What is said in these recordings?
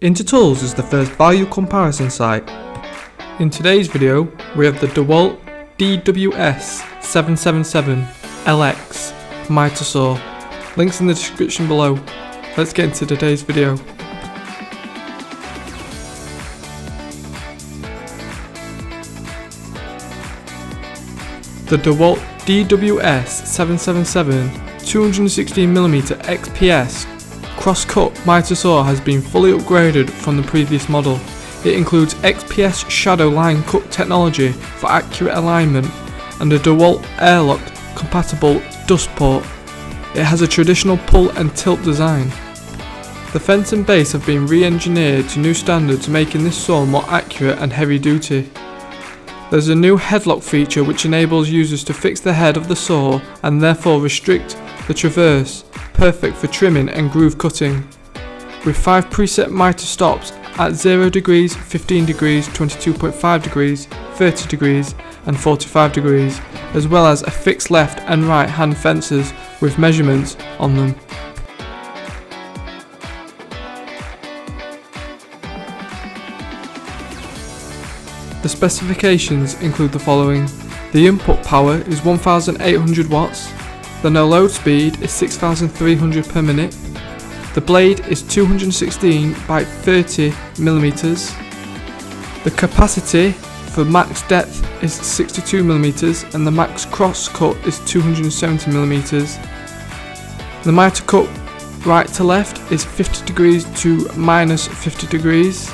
Intertools is the first value comparison site. In today's video, we have the DeWalt DWS777-LX Mitre Saw. Links in the description below. Let's get into today's video. The DeWalt DWS777 216mm XPS Crosscut Mitre Saw has been fully upgraded from the previous model. It includes XPS Shadow Line cut technology for accurate alignment and a DeWalt Airlock compatible dust port. It has a traditional pull and tilt design. The fence and base have been re-engineered to new standards, making this saw more accurate and heavy duty. There's a new headlock feature which enables users to fix the head of the saw and therefore restrict the traverse, perfect for trimming and groove cutting. With 5 preset mitre stops at 0 degrees, 15 degrees, 22.5 degrees, 30 degrees and 45 degrees, as well as a fixed left and right hand fences with measurements on them. The specifications include the following. The input power is 1800 watts, the no load speed is 6300 per minute, the blade is 216 by 30 millimeters, the capacity for max depth is 62 millimeters and the max cross cut is 270 millimeters. The mitre cut right to left is 50 degrees to minus 50 degrees.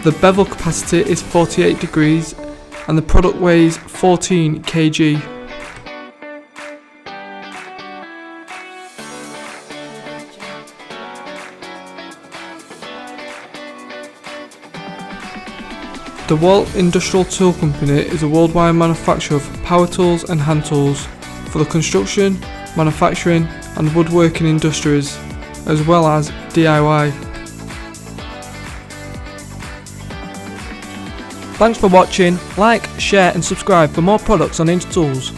The bevel capacity is 48 degrees and the product weighs 14 kg. DeWalt Industrial Tool Company is a worldwide manufacturer of power tools and hand tools for the construction, manufacturing and woodworking industries, as well as DIY. Thanks for watching. Like, share and subscribe for more products on Intertools.